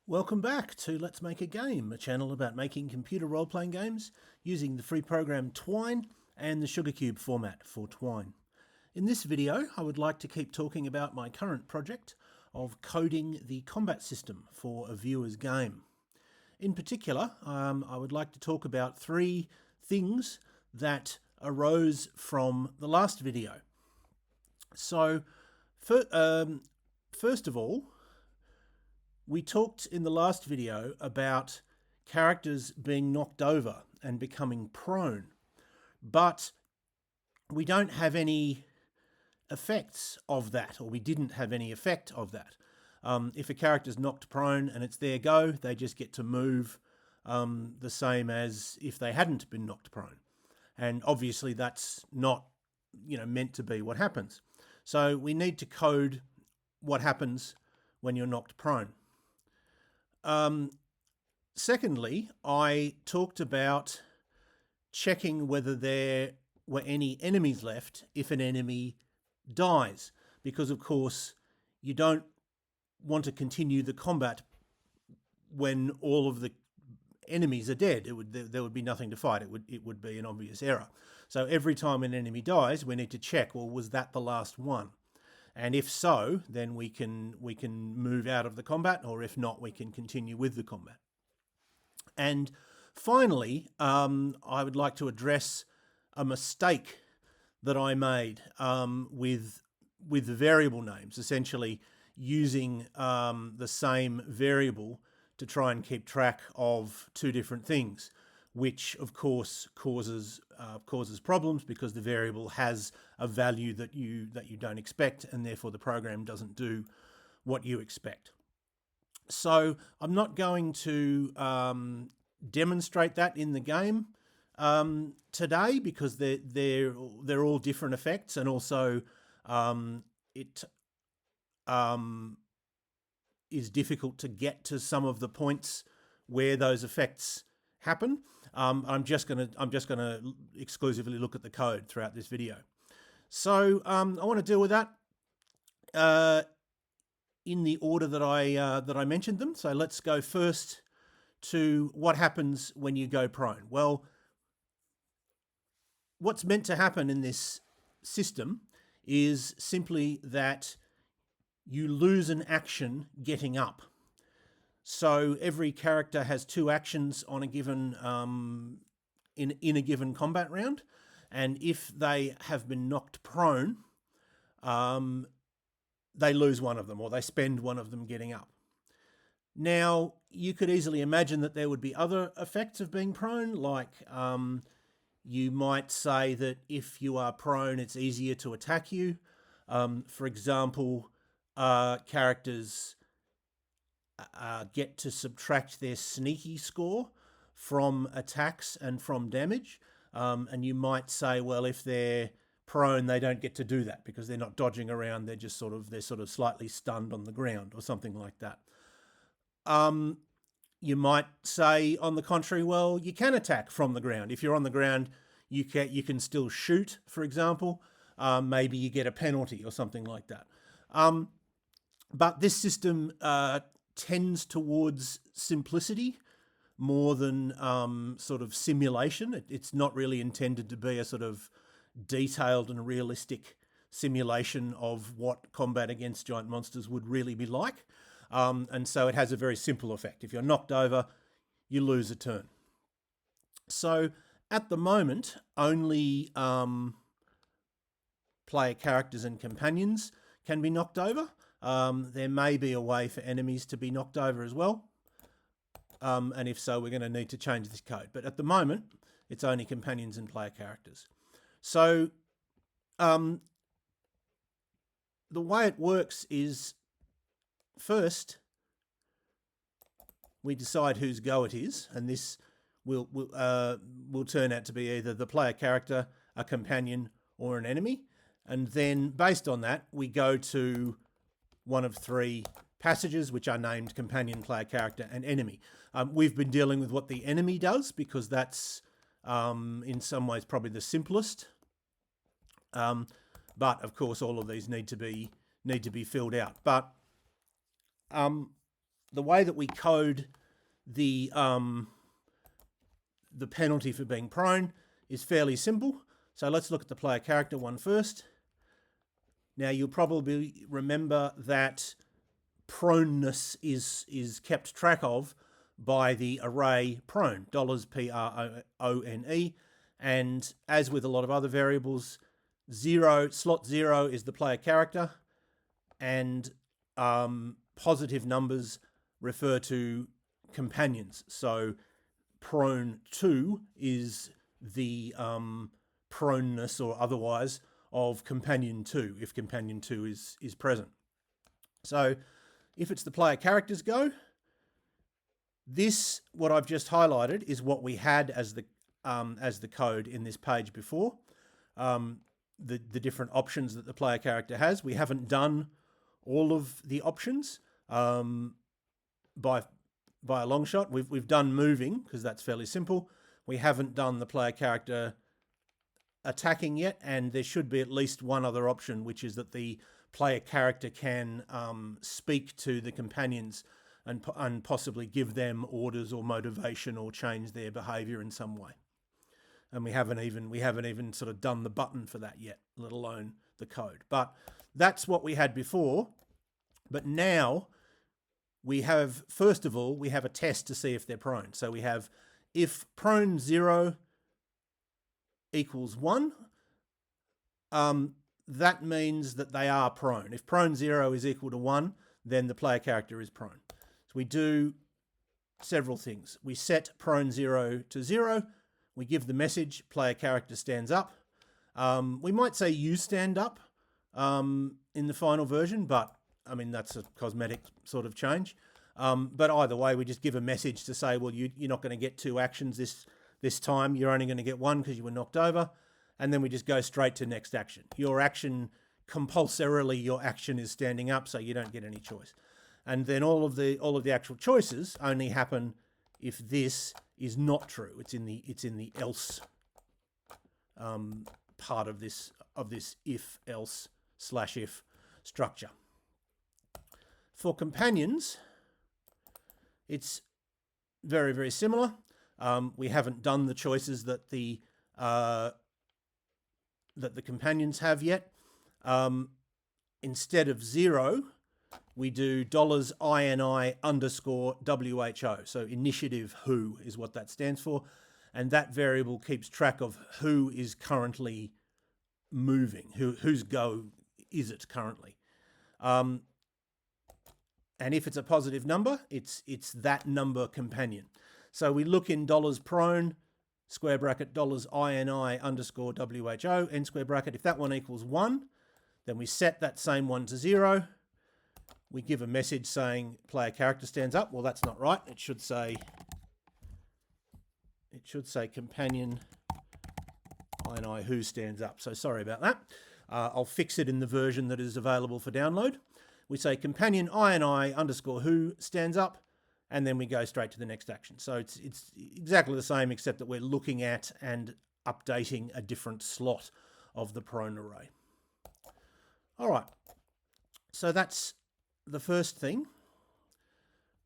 Welcome back to Let's Make a Game, a channel about making computer role-playing games using the free program Twine and the Sugarcube format for Twine. In this video, I would like to keep talking about my current project of coding the combat system for a viewer's game. In particular, I would like to talk about three things that arose from the last video. So, first of all, we talked in the last video about characters being knocked over and becoming prone, but we don't have any effects of that, or we didn't have any effect of that. If a character's knocked prone and it's their go, they just get to move the same as if they hadn't been knocked prone. And obviously that's not, meant to be what happens. So we need to code what happens when you're knocked prone. Secondly, I talked about checking whether there were any enemies left if an enemy dies, because of course you don't want to continue the combat when all of the enemies are dead. There would be nothing to fight. It would be an obvious error. So every time an enemy dies, we need to check, well, was that the last one? And if so, then we can move out of the combat, or if not, we can continue with the combat. And finally, I would like to address a mistake that I made with the variable names, essentially using the same variable to try and keep track of two different things, which of course causes problems because the variable has a value that you don't expect, and therefore the program doesn't do what you expect. So I'm not going to demonstrate that in the game today, because they're all different effects, and also it is difficult to get to some of the points where those effects happen. I'm just gonna exclusively look at the code throughout this video. So I want to deal with that in the order that I mentioned them. So let's go first to what happens when you go prone. Well, what's meant to happen in this system is simply that you lose an action getting up. So every character has two actions on a given in a given combat round, and if they have been knocked prone, they lose one of them, or they spend one of them getting up. Now, you could easily imagine that there would be other effects of being prone, like you might say that if you are prone, it's easier to attack you. For example, characters get to subtract their sneaky score from attacks and from damage. And you might say, well, if they're prone, they don't get to do that because they're not dodging around. They're just sort of slightly stunned on the ground or something like that. You might say, on the contrary, well, you can attack from the ground. If you're on the ground, you can still shoot, for example. Maybe you get a penalty or something like that. But this system tends towards simplicity more than sort of simulation. It's not really intended to be a sort of detailed and realistic simulation of what combat against giant monsters would really be like. And so it has a very simple effect. If you're knocked over, you lose a turn. So at the moment, only player characters and companions can be knocked over. There may be a way for enemies to be knocked over as well. And if so, we're going to need to change this code. But at the moment, it's only companions and player characters. So the way it works is, first, we decide whose go it is, and this will turn out to be either the player character, a companion, or an enemy. And then, based on that, we go to one of three passages, which are named companion, player character, and enemy. We've been dealing with what the enemy does because that's in some ways probably the simplest. But of course, all of these need to be filled out. But the way that we code the penalty for being prone is fairly simple. So let's look at the player character one first. Now you'll probably remember that proneness is kept track of by the array prone, $PRONE, and as with a lot of other variables, slot 0 is the player character, and positive numbers refer to companions. So prone 2 is the proneness or otherwise of companion 2, if companion 2 is present. So if it's the player character's go, this, what I've just highlighted, is what we had as the code in this page before. The different options that the player character has. We haven't done all of the options by a long shot. We've done moving, because that's fairly simple. We haven't done the player character attacking yet, and there should be at least one other option, which is that the player character can speak to the companions and possibly give them orders or motivation or change their behavior in some way. And we haven't even sort of done the button for that yet, let alone the code. But that's what we had before. But now we have, first of all, we have a test to see if they're prone. So we have, if prone 0 equals 1, that means that they are prone. If prone 0 is equal to 1, then the player character is prone. So we do several things. We set prone 0 to 0. We give the message, player character stands up. We might say you stand up in the final version, but I mean, that's a cosmetic sort of change. But either way, we just give a message to say, well, you're not going to get 2 actions this time. You're only going to get 1 because you were knocked over. And then we just go straight to next action. Your action, compulsorily, your action is standing up, so you don't get any choice. And then all of the actual choices only happen if this is not true. It's in the else part of this if else / if structure. For companions, it's very, very similar. We haven't done the choices that the companions have yet. Instead of 0, we do $INI_WHO. So initiative who is what that stands for. And that variable keeps track of who is currently moving, whose go is it currently. And if it's a positive number, it's that number companion. So we look in $prone, square bracket, $INI_WHO, end square bracket. If that one equals 1, then we set that same one to 0. We give a message saying player character stands up. Well, that's not right. It should say companion INI who stands up. So sorry about that. I'll fix it in the version that is available for download. We say companion INI_who stands up, and then we go straight to the next action. So it's exactly the same, except that we're looking at and updating a different slot of the prone array. All right, so that's the first thing.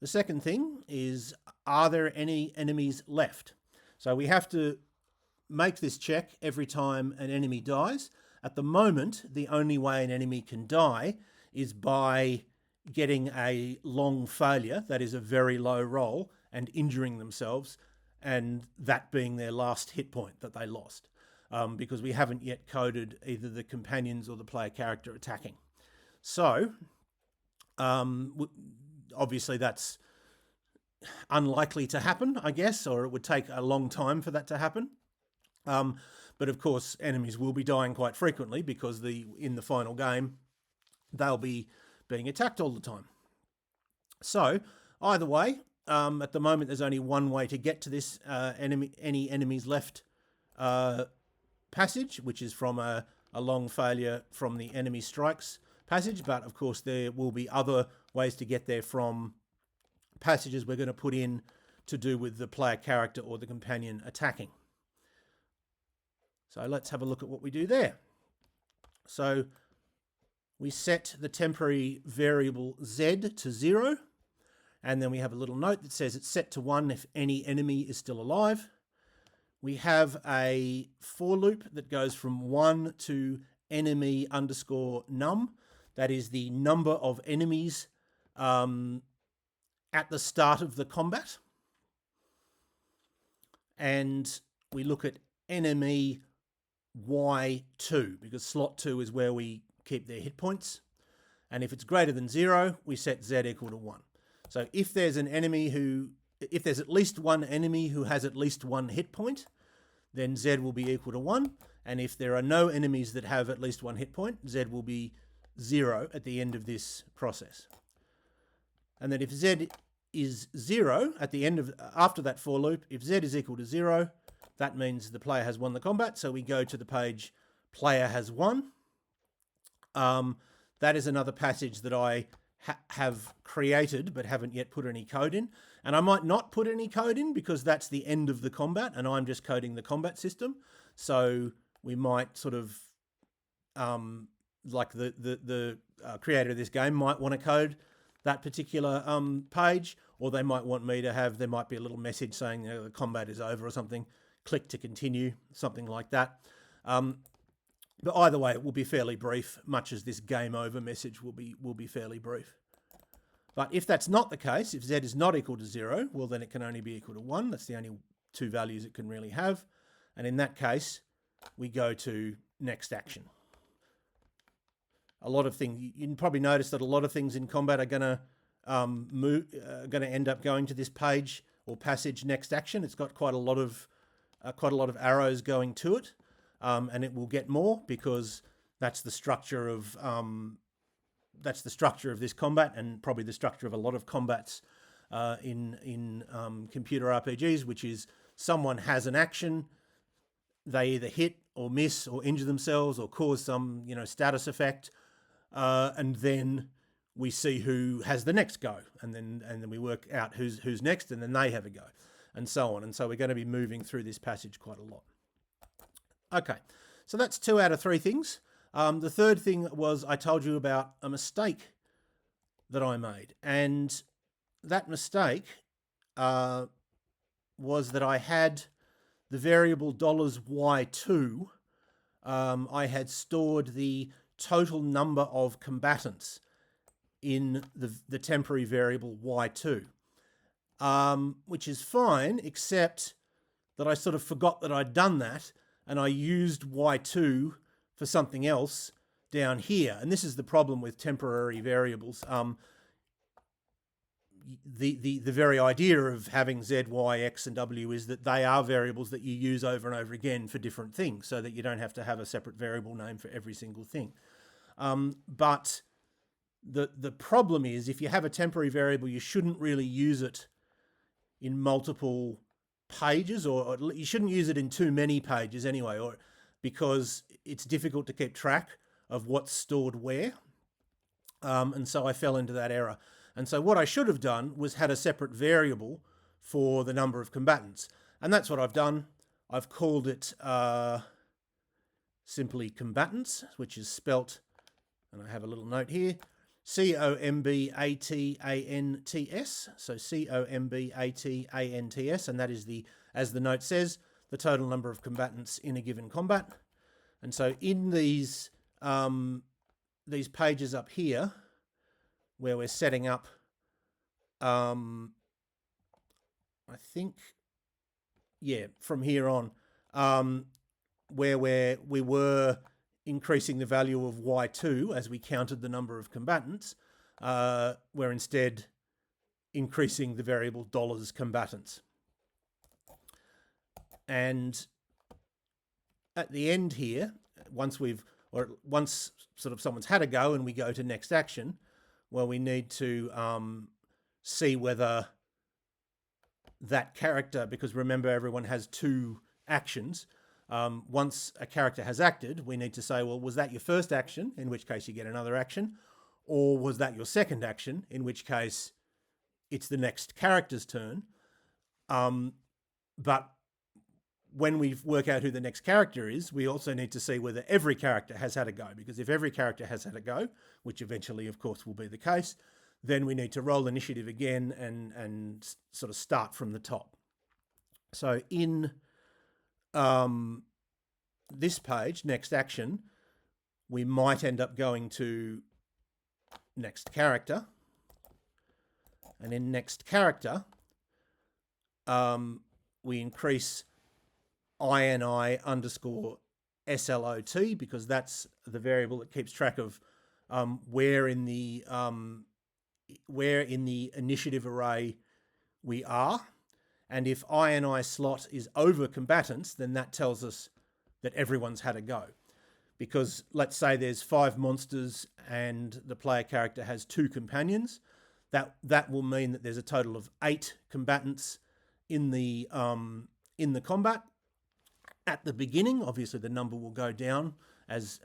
The second thing is, are there any enemies left? So we have to make this check every time an enemy dies. At the moment, the only way an enemy can die is by getting a long failure, that is a very low roll, and injuring themselves, and that being their last hit point that they lost, because we haven't yet coded either the companions or the player character attacking. So obviously that's unlikely to happen, I guess, or it would take a long time for that to happen. But of course, enemies will be dying quite frequently, because in the final game, they'll be being attacked all the time. So either way, at the moment, there's only one way to get to this any enemies left passage, which is from a long failure from the enemy strikes passage. But of course, there will be other ways to get there from passages we're going to put in to do with the player character or the companion attacking. So let's have a look at what we do there. So we set the temporary variable z to 0, And then we have a little note that says it's set to 1 if any enemy is still alive. We have a for loop that goes from 1 to enemy underscore num. That is the number of enemies at the start of the combat. And we look at enemy Y2 because slot 2 is where we keep their hit points. And if it's greater than 0, we set Z equal to 1. So if there's an enemy if there's at least one enemy who has at least 1 hit point, then Z will be equal to 1. And if there are no enemies that have at least 1 hit point, Z will be 0 at the end of this process. And then if Z is 0 at the end of, after that for loop, if Z is equal to 0, that means the player has won the combat. So we go to the page player has won. That is another passage that I have created but haven't yet put any code in. And I might not put any code in because that's the end of the combat and I'm just coding the combat system. So we might sort of, like the creator of this game might want to code that particular page, or they might want me to have, there might be a little message saying the combat is over or something, click to continue, something like that. But either way, it will be fairly brief, much as this game over message will be fairly brief. But if that's not the case, if Z is not equal to 0, well, then it can only be equal to 1. That's the only 2 values it can really have. And in that case, we go to next action. A lot of things, you can probably notice that a lot of things in combat are going to end up going to this page or passage next action. It's got quite a lot of arrows going to it. And it will get more because that's the structure of this combat, and probably the structure of a lot of combats in computer RPGs, which is someone has an action, they either hit or miss or injure themselves or cause some status effect, and then we see who has the next go, and then we work out who's next, and then they have a go, and so on. And so we're going to be moving through this passage quite a lot. Okay, so that's 2 out of 3 things. The third thing was I told you about a mistake that I made. And that mistake was that I had the variable $Y2. I had stored the total number of combatants in the temporary variable Y2, which is fine, except that I sort of forgot that I'd done that. And I used Y2 for something else down here. And this is the problem with temporary variables. The very idea of having Z, Y, X, and W is that they are variables that you use over and over again for different things so that you don't have to have a separate variable name for every single thing. But the problem is if you have a temporary variable, you shouldn't really use it in multiple pages, or you shouldn't use it in too many pages anyway, or because it's difficult to keep track of what's stored where. And so I fell into that error. And so what I should have done was had a separate variable for the number of combatants. And that's what I've done. I've called it simply combatants, which is spelt, and I have a little note here, combatants. So combatants, and that is as the note says, the total number of combatants in a given combat. And so in these pages up here, where we're setting up, I think, yeah, from here on, where we were increasing the value of Y2 as we counted the number of combatants, we're instead increasing the variable $combatants. And at the end here, once sort of someone's had a go and we go to next action, well, we need to see whether that character, because remember everyone has 2 actions, once a character has acted, we need to say, well, was that your first action, in which case you get another action, or was that your second action, in which case it's the next character's turn. But when we work out who the next character is, we also need to see whether every character has had a go, because if every character has had a go, which eventually, of course, will be the case, then we need to roll initiative again and sort of start from the top. So in this page, next action, we might end up going to next character. And in next character, we increase INI underscore SLOT, because that's the variable that keeps track of where in the initiative array we are. And if INI slot is over combatants, then that tells us that everyone's had a go. Because let's say there's 5 monsters and the player character has 2 companions, that will mean that there's a total of 8 combatants in the combat. At the beginning, obviously the number will go down as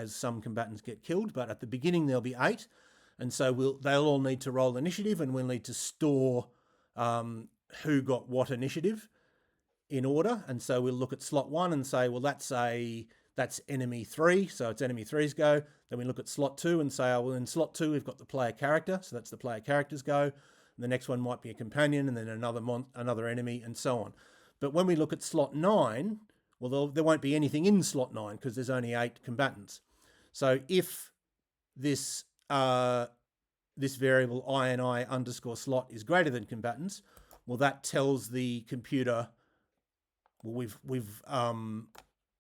some combatants get killed, but at the beginning there'll be 8, and so they'll all need to roll initiative, and we'll need to store who got what initiative in order. And so we'll look at slot 1 and say, well, that's enemy 3, so it's enemy 3's go. Then we look at slot 2 and say, oh, well, in slot 2 we've got the player character, so that's the player character's go. And the next one might be a companion, and then another enemy, and so on. But when we look at slot 9, well, there won't be anything in slot 9 because there's only 8 combatants. So if this variable INI underscore slot is greater than combatants, well, that tells the computer, well,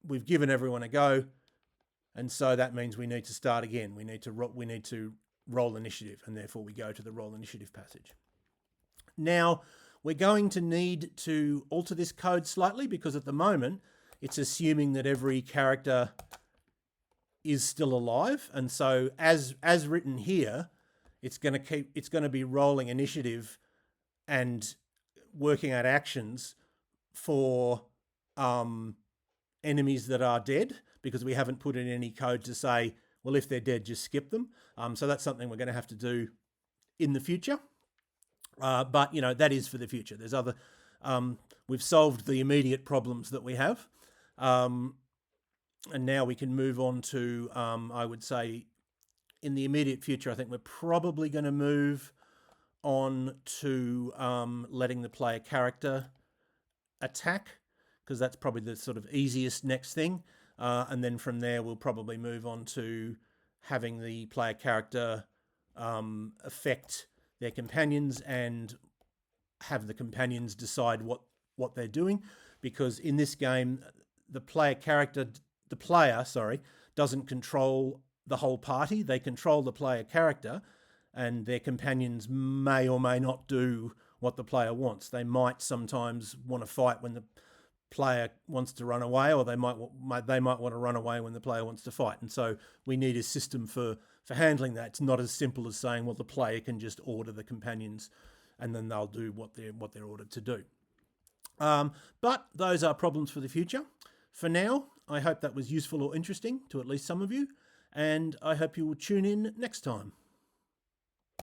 we've given everyone a go, and so that means we need to start again. We need to roll initiative, and therefore we go to the roll initiative passage. Now we're going to need to alter this code slightly, because at the moment it's assuming that every character is still alive, and so as written here, it's going to be rolling initiative and working out actions for enemies that are dead, because we haven't put in any code to say, well, if they're dead, just skip them. So that's something we're going to have to do in the future. But that is for the future. There's other. We've solved the immediate problems that we have, and now we can move on to. I would say, in the immediate future, I think we're probably going to move on to letting the player character attack, because that's probably the sort of easiest next thing. And then from there, we'll probably move on to having the player character affect their companions and have the companions decide what they're doing. Because in this game, the player doesn't control the whole party. They control the player character, and their companions may or may not do what the player wants. They might sometimes want to fight when the player wants to run away, or they might want to run away when the player wants to fight. And so we need a system for handling that. It's not as simple as saying, well, the player can just order the companions and then they'll do what they're ordered to do. But those are problems for the future. For now, I hope that was useful or interesting to at least some of you, and I hope you will tune in next time.